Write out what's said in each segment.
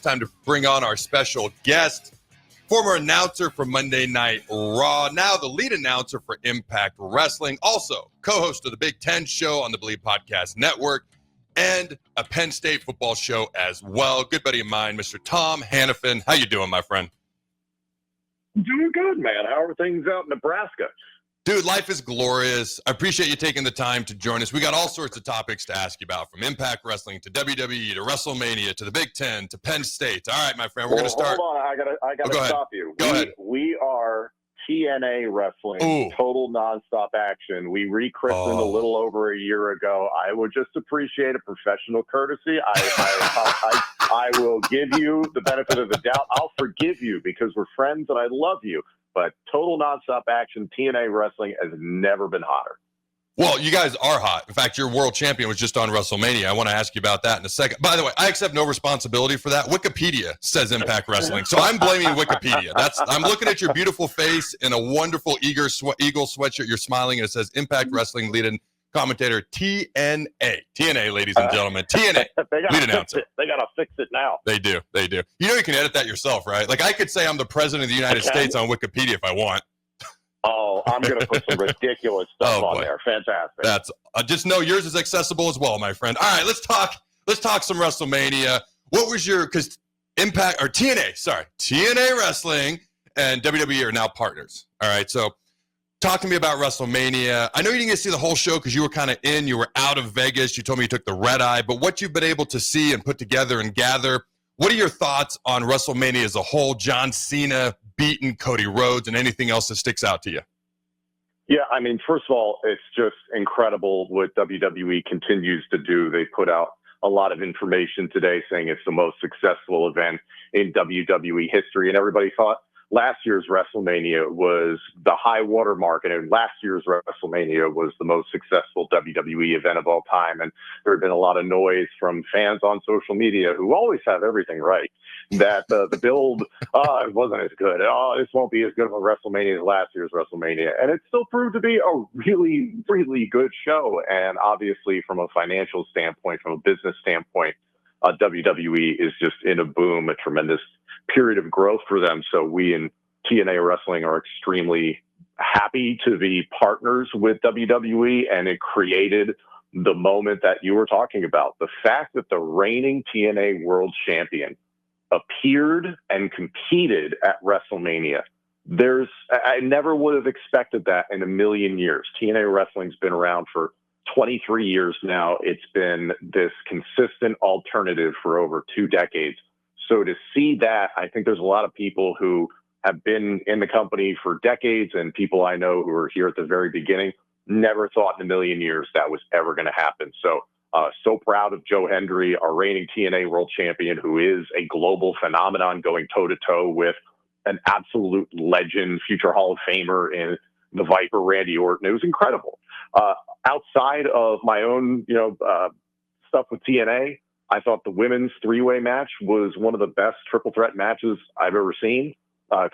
Time to bring on our special guest, former announcer for Monday Night Raw, now the lead announcer for Impact Wrestling, also co-host of the Big Ten Show on the Believe Podcast Network, and a Penn State football show as well. Good buddy of mine, Mr. Tom Hannifan. How you doing, my friend? Doing good, man. How are things out in Nebraska? Dude, life is glorious. I appreciate you taking the time to join us. We got all sorts of topics to ask you about, from Impact Wrestling to WWE to WrestleMania to the Big Ten to Penn State. All right, my friend, we're going to start. Hold on, I gotta stop you. Go ahead. We are TNA Wrestling, Ooh. Total Nonstop Action. We rechristened a little over a year ago. I would just appreciate a professional courtesy. I will give you the benefit of the doubt. I'll forgive you because we're friends and I love you. But Total Nonstop Action, TNA Wrestling has never been hotter. Well, you guys are hot. In fact, your world champion was just on WrestleMania. I want to ask you about that in a second. By the way, I accept no responsibility for that. Wikipedia says Impact Wrestling, so I'm blaming Wikipedia. I'm looking at your beautiful face in a wonderful Eagle sweatshirt. You're smiling, and it says Impact Wrestling lead-in commentator TNA. TNA, ladies and gentlemen. TNA. Lead announcer. They got to fix it now. They do. You know you can edit that yourself, right? Like I could say I'm the president of the United States on Wikipedia if I want. Oh, I'm going to put some ridiculous stuff on there. Fantastic. That's just know yours is accessible as well, my friend. All right, let's talk some WrestleMania. What was because Impact or TNA Wrestling and WWE are now partners. All right, so talk to me about WrestleMania. I know you didn't get to see the whole show because you were kind of you were out of Vegas. You told me you took the red eye, but what you've been able to see and put together and gather, what are your thoughts on WrestleMania as a whole? John Cena beating Cody Rhodes and anything else that sticks out to you? Yeah, I mean, first of all, it's just incredible what WWE continues to do. They put out a lot of information today saying it's the most successful event in WWE history, and everybody thought last year's WrestleMania was the high water mark, and last year's WrestleMania was the most successful WWE event of all time. And there had been a lot of noise from fans on social media who always have everything right, that the build it wasn't as good. This won't be as good of a WrestleMania as last year's WrestleMania. And it still proved to be a really, really good show. And obviously from a financial standpoint, from a business standpoint, WWE is just in a boom, a tremendous period of growth for them. So we in TNA Wrestling are extremely happy to be partners with WWE, and it created the moment that you were talking about. The fact that the reigning TNA World Champion appeared and competed at WrestleMania. I never would have expected that in a million years. TNA Wrestling's been around for 23 years now. It's been this consistent alternative for over 2 decades. So to see that, I think there's a lot of people who have been in the company for decades and people I know who are here at the very beginning never thought in a million years that was ever going to happen. So proud of Joe Hendry, our reigning TNA World Champion, who is a global phenomenon going toe-to-toe with an absolute legend, future Hall of Famer in the Viper, Randy Orton. It was incredible. Outside of my own, stuff with TNA, I thought the women's 3-way match was one of the best triple threat matches I've ever seen.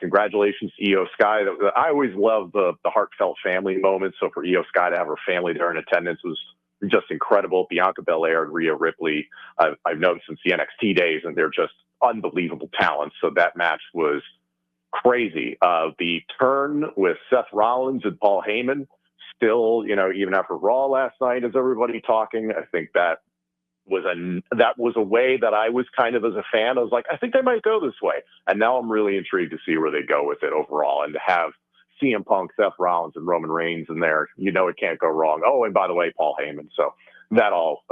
Congratulations to Io Sky. I always love the heartfelt family moments. So for Io Sky to have her family there in attendance was just incredible. Bianca Belair and Rhea Ripley, I've known since the NXT days, and they're just unbelievable talents. So that match was crazy. The turn with Seth Rollins and Paul Heyman, still, even after Raw last night, is everybody talking? I think that was a way that I was kind of as a fan. I was like, I think they might go this way. And now I'm really intrigued to see where they go with it overall. And to have CM Punk, Seth Rollins, and Roman Reigns in there, it can't go wrong. Oh, and by the way, Paul Heyman. So that all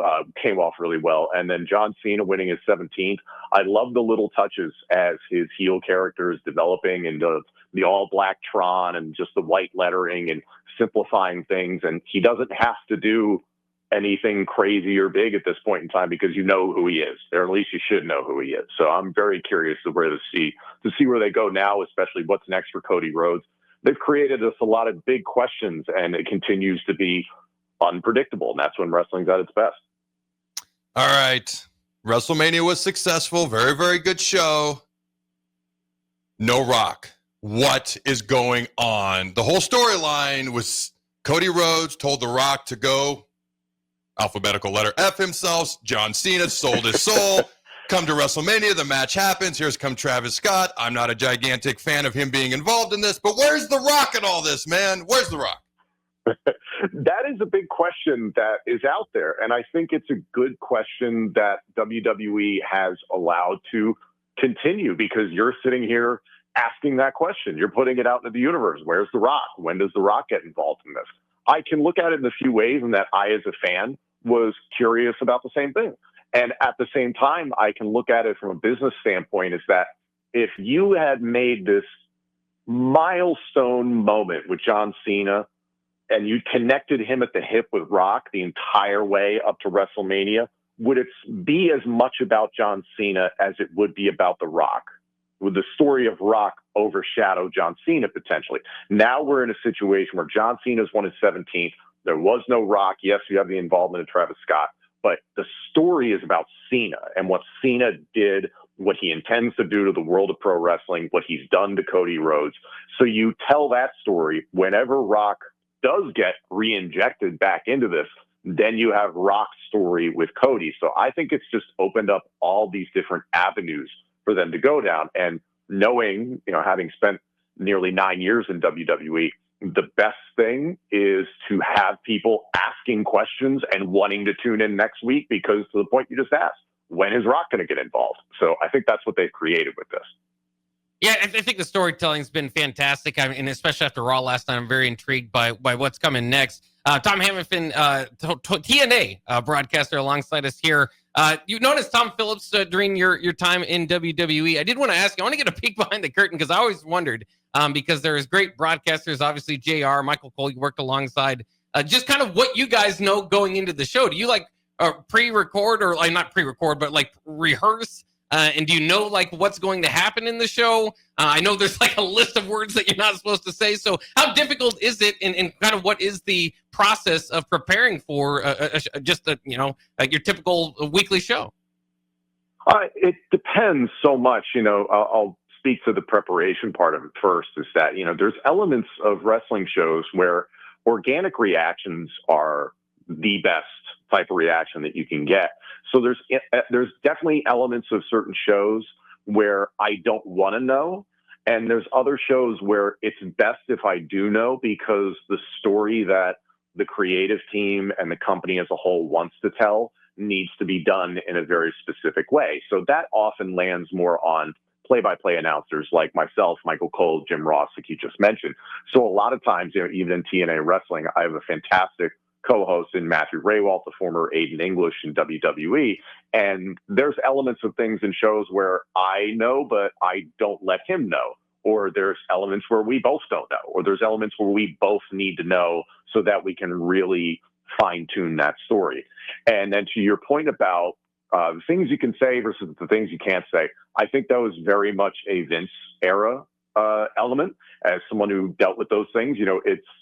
came off really well. And then John Cena winning his 17th. I love the little touches as his heel character is developing, and the all black Tron and just the white lettering and simplifying things. And he doesn't have to do anything crazy or big at this point in time because you know who he is, or at least you should know who he is. So I'm very curious to see where they go now, especially what's next for Cody Rhodes. They've created us a lot of big questions, and it continues to be unpredictable, and that's when wrestling's at its best. All right. WrestleMania was successful. Very, very good show. No Rock. What is going on? The whole storyline was Cody Rhodes told The Rock to go alphabetical letter F himself. John Cena sold his soul. come to WrestleMania, the match happens. Here's come Travis Scott. I'm not a gigantic fan of him being involved in this, but where's The Rock in all this, man? Where's The Rock? That is a big question that is out there. And I think it's a good question that WWE has allowed to continue, because you're sitting here asking that question. You're putting it out into the universe. Where's The Rock? When does The Rock get involved in this? I can look at it in a few ways, and that I, as a fan, was curious about the same thing. And at the same time, I can look at it from a business standpoint, is that if you had made this milestone moment with John Cena and you connected him at the hip with Rock the entire way up to WrestleMania, would it be as much about John Cena as it would be about The Rock? Would the story of Rock overshadow John Cena potentially? Now we're in a situation where John Cena's won his 17th. There was no Rock. Yes, you have the involvement of Travis Scott, but the story is about Cena and what Cena did, what he intends to do to the world of pro wrestling, what he's done to Cody Rhodes. So you tell that story whenever Rock does get re-injected back into this, then you have Rock's story with Cody. So I think it's just opened up all these different avenues for them to go down. And knowing, having spent nearly 9 years in WWE, the best thing is to have people asking questions and wanting to tune in next week, because to the point you just asked, when is Rock going to get involved? So I think that's what they've created with this. Yeah, I think the storytelling's been fantastic. I mean, and especially after Raw last night, I'm very intrigued by what's coming next. Tom Hannifan, TNA broadcaster alongside us here. You noticed Tom Phillips during your time in WWE. I did want to ask you, I want to get a peek behind the curtain, because I always wondered, because there's great broadcasters, obviously JR, Michael Cole, you worked alongside, just kind of what you guys know going into the show. Do you pre-record, or not pre-record, but rehearse? And do you know what's going to happen in the show? I know there's a list of words that you're not supposed to say. So how difficult is it, and kind of what is the process of preparing for your typical weekly show? It depends so much. I'll speak to the preparation part of it first, is that, there's elements of wrestling shows where organic reactions are the best type of reaction that you can get. So there's definitely elements of certain shows where I don't want to know. And there's other shows where it's best if I do know, because the story that the creative team and the company as a whole wants to tell needs to be done in a very specific way. So that often lands more on play-by-play announcers like myself, Michael Cole, Jim Ross, like you just mentioned. So a lot of times, even in TNA wrestling, I have a fantastic co-host in Matthew Raywalt, the former Aiden English in WWE. And there's elements of things in shows where I know, but I don't let him know. Or there's elements where we both don't know. Or there's elements where we both need to know so that we can really fine-tune that story. And then to your point about the things you can say versus the things you can't say, I think that was very much a Vince era element. As someone who dealt with those things,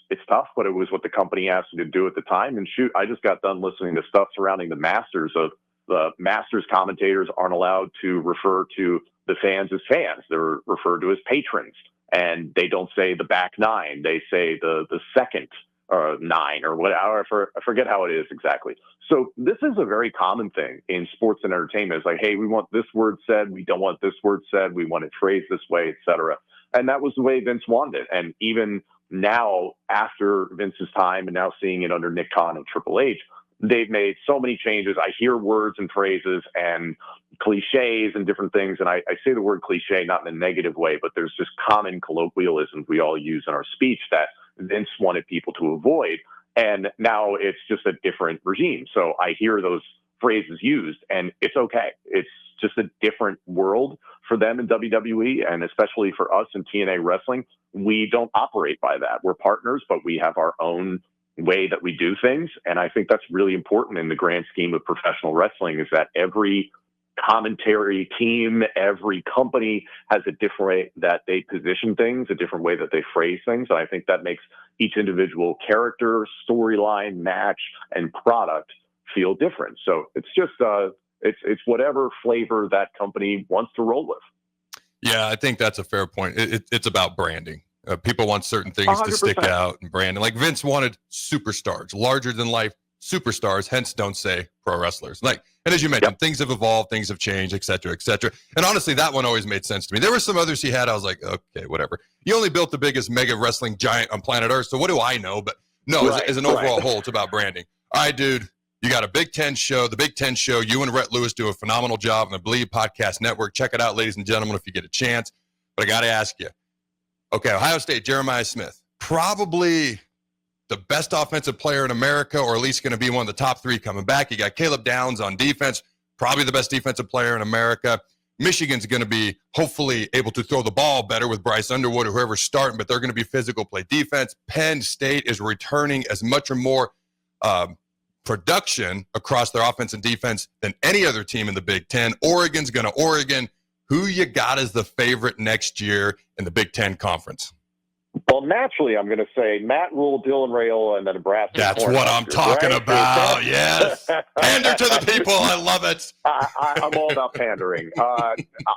it's tough, but it was what the company asked me to do at the time. And shoot, I just got done listening to stuff surrounding the Masters. Of the Masters commentators aren't allowed to refer to the fans as fans. They're referred to as patrons, and they don't say the back nine. They say the second nine or whatever. I forget how it is exactly. So this is a very common thing in sports and entertainment. It's hey, we want this word said. We don't want this word said. We want it phrased this way, etc. And that was the way Vince wanted it. And even now, after Vince's time and now seeing it under Nick Khan and Triple H, they've made so many changes. I hear words and phrases and cliches and different things. And I say the word cliche not in a negative way, but there's just common colloquialisms we all use in our speech that Vince wanted people to avoid. And now it's just a different regime. So I hear those phrases used, and it's okay. It's just a different world for them in WWE, and especially for us in TNA wrestling. We don't operate by that. We're partners, but we have our own way that we do things. And I think that's really important in the grand scheme of professional wrestling, is that every commentary team, every company has a different way that they position things, a different way that they phrase things. And I think that makes each individual character, storyline, match, and product feel different. So it's just, it's whatever flavor that company wants to roll with. Yeah, I think that's a fair point. It's about branding. People want certain things 100%. To stick out and branding. Like Vince wanted superstars, larger than life superstars, hence don't say pro wrestlers. Like, and as you mentioned, things have evolved, things have changed, et cetera, et cetera. And honestly, that one always made sense to me. There were some others he had. I was like, okay, whatever. You only built the biggest mega wrestling giant on planet Earth, so what do I know? But no, as an overall whole, it's about branding. All right, dude, you got a Big Ten show. The Big Ten show, you and Rhett Lewis do a phenomenal job on the Believe Podcast Network. Check it out, ladies and gentlemen, if you get a chance. But I got to ask you, okay, Ohio State, Jeremiah Smith, probably the best offensive player in America, or at least going to be one of the top 3 coming back. You got Caleb Downs on defense, probably the best defensive player in America. Michigan's going to be hopefully able to throw the ball better with Bryce Underwood or whoever's starting, but they're going to be physical, play defense. Penn State is returning as much or more production across their offense and defense than any other team in the Big Ten. Oregon's going to Oregon. Who you got as the favorite next year in the Big Ten Conference? Well, naturally, I'm going to say Matt Rule, Dylan Rayola, and the Nebraska. That's what I'm talking about. Yes. Pander to the people. I love it. I'm all about pandering.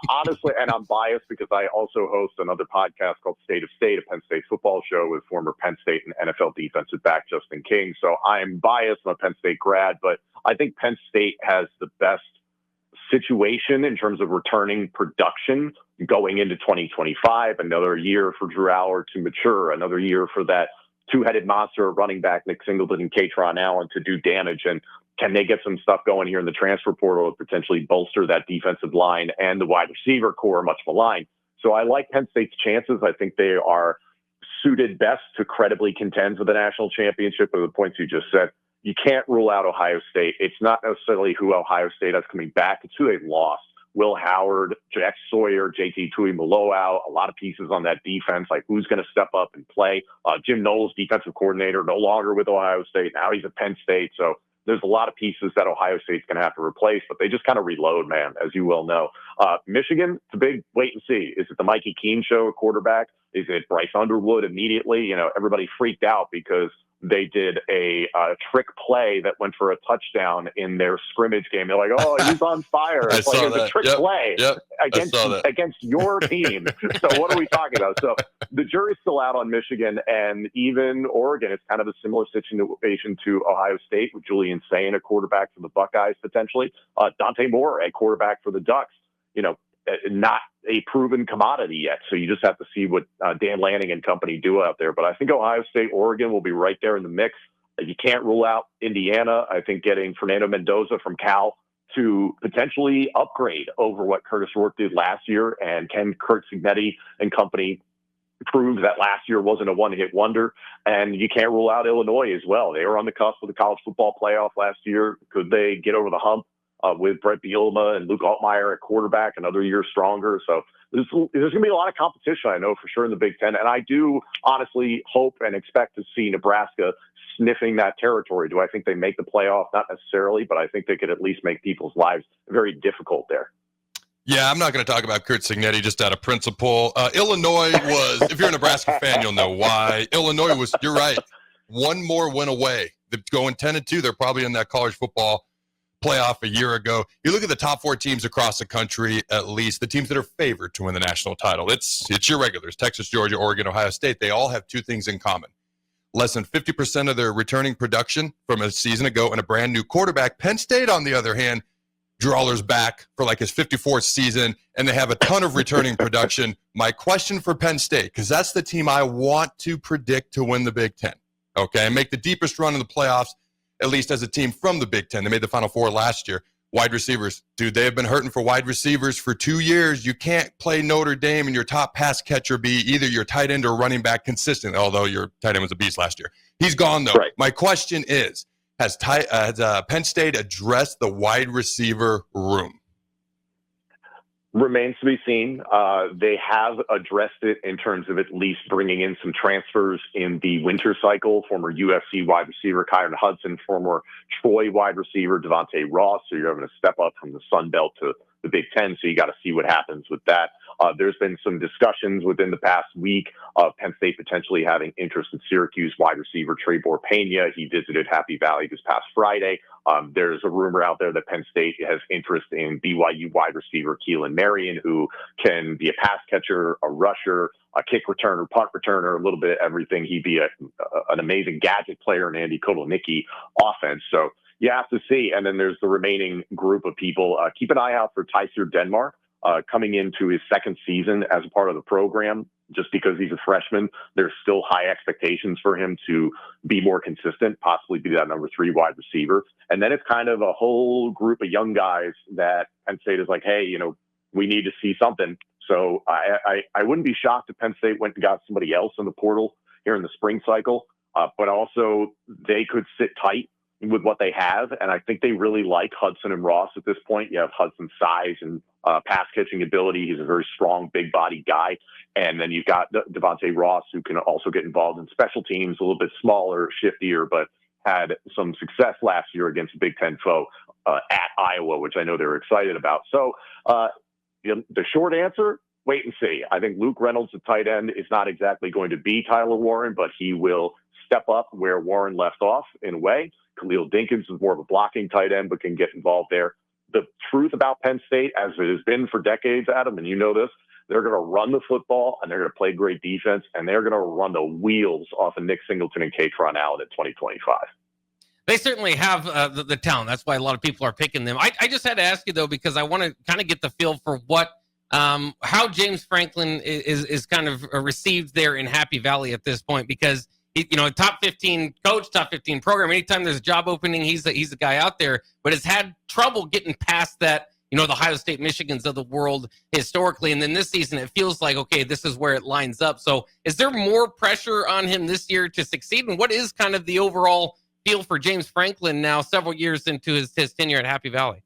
Honestly, and I'm biased because I also host another podcast called State of State, a Penn State football show with former Penn State and NFL defensive back Justin King. So I'm biased. I'm a Penn State grad, but I think Penn State has the best situation in terms of returning production going into 2025, another year for Drew Aller to mature, another year for that two-headed monster running back Nick Singleton and Katron Allen to do damage. And can they get some stuff going here in the transfer portal to potentially bolster that defensive line and the wide receiver core much maligned? So I like Penn State's chances. I think they are suited best to credibly contend for the national championship with the points you just said. You can't rule out Ohio State. It's not necessarily who Ohio State has coming back. It's who they've lost. Will Howard, Jack Sawyer, JT Tuimoloau, a lot of pieces on that defense, like who's going to step up and play. Jim Knowles, defensive coordinator, no longer with Ohio State. Now he's at Penn State. So there's a lot of pieces that Ohio State's going to have to replace, but they just kind of reload, man, as you well know. Michigan, it's a big wait and see. Is it the Mikey Keene show at quarterback? Is it Bryce Underwood immediately? You know, everybody freaked out because they did a trick play that went for a touchdown in their scrimmage game. They're like, "Oh, he's on fire!" It's like it's a trick play against your team. So what are we talking about? So the jury's still out on Michigan, and even Oregon. It's kind of a similar situation to Ohio State with Julian Sain, a quarterback for the Buckeyes potentially. Dante Moore, a quarterback for the Ducks. You know, not a proven commodity yet. So you just have to see what Dan Lanning and company do out there. But I think Ohio State, Oregon will be right there in the mix. You can't rule out Indiana. I think getting Fernando Mendoza from Cal to potentially upgrade over what Curtis Rourke did last year, and can Curt Cignetti and company prove that last year wasn't a one-hit wonder. And you can't rule out Illinois as well. They were on the cusp of the college football playoff last year. Could they get over the hump? With Brett Bielema and Luke Altmaier at quarterback, another year stronger. So there's going to be a lot of competition, I know, for sure in the Big Ten. And I do honestly hope and expect to see Nebraska sniffing that territory. Do I think they make the playoff? Not necessarily, but I think they could at least make people's lives very difficult there. Yeah, I'm not going to talk about Curt Cignetti just out of principle. Illinois was, if you're a Nebraska fan, you'll know why. Illinois was, you're right, one more win away. They're going 10-2. They're probably in that college football playoff a year ago. You look at the top 4 teams across the country, at least the teams that are favored to win the national title. It's your regulars, Texas, Georgia, Oregon, Ohio State. They all have 2 things in common. Less than 50% of their returning production from a season ago and a brand new quarterback. Penn State, on the other hand, Drew Aller's back for like his 54th season, and they have a ton of returning production. My question for Penn State, because that's the team I want to predict to win the Big Ten, okay, and make the deepest run in the playoffs, at least as a team from the Big Ten. They made the Final Four last year. Wide receivers. Dude, they have been hurting for wide receivers for 2 years. You can't play Notre Dame and your top pass catcher be either your tight end or running back consistent, although your tight end was a beast last year. He's gone, though. Right. My question is, has Penn State addressed the wide receiver room? Remains to be seen. They have addressed it in terms of at least bringing in some transfers in the winter cycle. Former UFC wide receiver Kyron Hudson, former Troy wide receiver Devontae Ross. So you're having to step up from the Sun Belt to the Big Ten. So you got to see what happens with that. There's been some discussions within the past week of Penn State potentially having interest in Syracuse wide receiver Trebor Pena. He visited Happy Valley this past Friday. There's a rumor out there that Penn State has interest in BYU wide receiver Keelan Marion, who can be a pass catcher, a rusher, a kick returner, punt returner, a little bit of everything. He'd be an amazing gadget player in Andy Kotelnicki offense. So you have to see. And then there's the remaining group of people. Keep an eye out for Tyser Denmark. Coming into his second season as a part of the program. Just because he's a freshman, there's still high expectations for him to be more consistent, possibly be that number 3 wide receiver. And then it's kind of a whole group of young guys that Penn State is like, hey, we need to see something. So I wouldn't be shocked if Penn State went and got somebody else in the portal here in the spring cycle, but also they could sit tight with what they have. And I think they really like Hudson and Ross at this point. You have Hudson's size and pass catching ability. He's a very strong, big body guy. And then you've got Devontae Ross, who can also get involved in special teams, a little bit smaller, shiftier, but had some success last year against a Big Ten foe at Iowa, which I know they're excited about. So the short answer, wait and see. I think Luke Reynolds, the tight end, is not exactly going to be Tyler Warren, but he will step up where Warren left off in a way. Khalil Dinkins is more of a blocking tight end, but can get involved there. The truth about Penn State, as it has been for decades, Adam, and you know this, they're going to run the football and they're going to play great defense, and they're going to run the wheels off of Nick Singleton and Katron Allen in 2025. They certainly have the talent. That's why a lot of people are picking them. I just had to ask you, though, because I want to kind of get the feel for how James Franklin is kind of received there in Happy Valley at this point, because top 15 coach, top 15 program. Anytime there's a job opening, he's the guy out there, but has had trouble getting past that, the Ohio State, Michigans of the world historically. And then this season, it feels like, okay, this is where it lines up. So is there more pressure on him this year to succeed? And what is kind of the overall feel for James Franklin now, several years into his tenure at Happy Valley?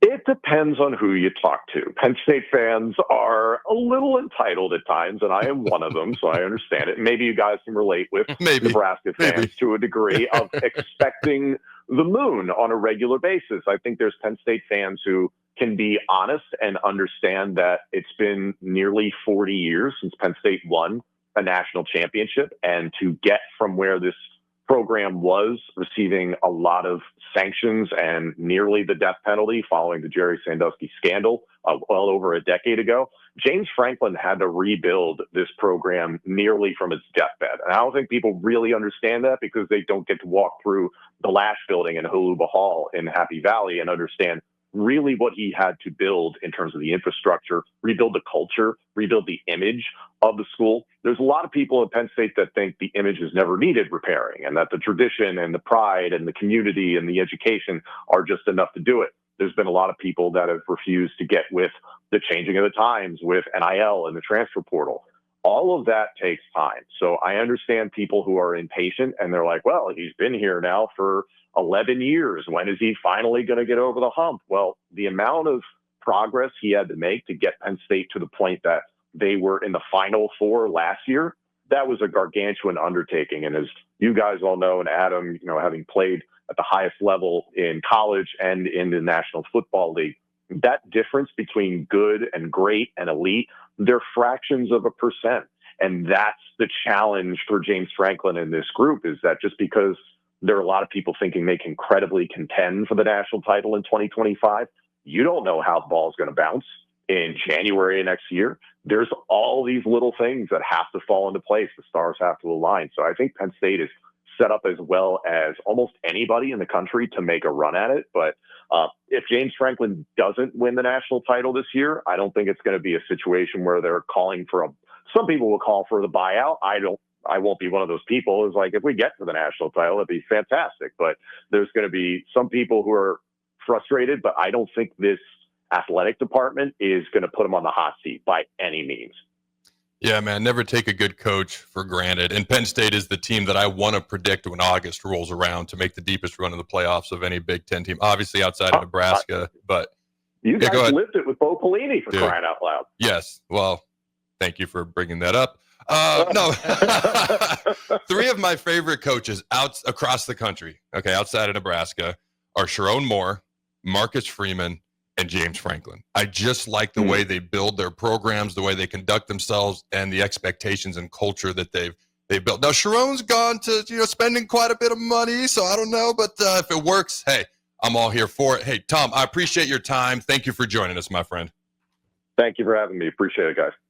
It depends on who you talk to. Penn State fans are a little entitled at times, and I am one of them, so I understand it. Maybe you guys can relate with Nebraska fans to a degree of expecting the moon on a regular basis. I think there's Penn State fans who can be honest and understand that it's been nearly 40 years since Penn State won a national championship, and to get from where this program was receiving a lot of sanctions and nearly the death penalty following the Jerry Sandusky scandal well over a decade ago, James Franklin had to rebuild this program nearly from its deathbed. And I don't think people really understand that because they don't get to walk through the Lash building in Holuba Hall in Happy Valley and understand really what he had to build in terms of the infrastructure, rebuild the culture, rebuild the image of the school. There's a lot of people at Penn State that think the image has never needed repairing and that the tradition and the pride and the community and the education are just enough to do it. There's been a lot of people that have refused to get with the changing of the times, with NIL and the transfer portal. All of that takes time. So I understand people who are impatient and they're like, well, he's been here now for 11 years. When is he finally going to get over the hump? Well, the amount of progress he had to make to get Penn State to the point that they were in the Final Four last year, that was a gargantuan undertaking. And as you guys all know, and Adam, having played at the highest level in college and in the National Football League, that difference between good and great and elite, they're fractions of a percent. And that's the challenge for James Franklin and this group, is that just because there are a lot of people thinking they can credibly contend for the national title in 2025, you don't know how the ball is going to bounce in January of next year. There's all these little things that have to fall into place. The stars have to align. So I think Penn State is set up as well as almost anybody in the country to make a run at it. But if James Franklin doesn't win the national title this year, I don't think it's going to be a situation where they're calling for some people will call for the buyout. I won't be one of those people. It's like, if we get to the national title, it'd be fantastic. But there's going to be some people who are frustrated, but I don't think this athletic department is going to put them on the hot seat by any means. Yeah, man, never take a good coach for granted. And Penn State is the team that I want to predict when August rolls around to make the deepest run in the playoffs of any Big Ten team, obviously outside of Nebraska. But you guys lived it with Bo Pelini, for crying out loud. Yes. Well, thank you for bringing that up. No, 3 of my favorite coaches across the country, outside of Nebraska, are Sharon Moore, Marcus Freeman, and James Franklin. I just like the way they build their programs, the way they conduct themselves, and the expectations and culture that they've built. Now, Sharon's gone to, spending quite a bit of money, so I don't know, but if it works, hey, I'm all here for it. Hey, Tom, I appreciate your time. Thank you for joining us, my friend. Thank you for having me. Appreciate it, guys.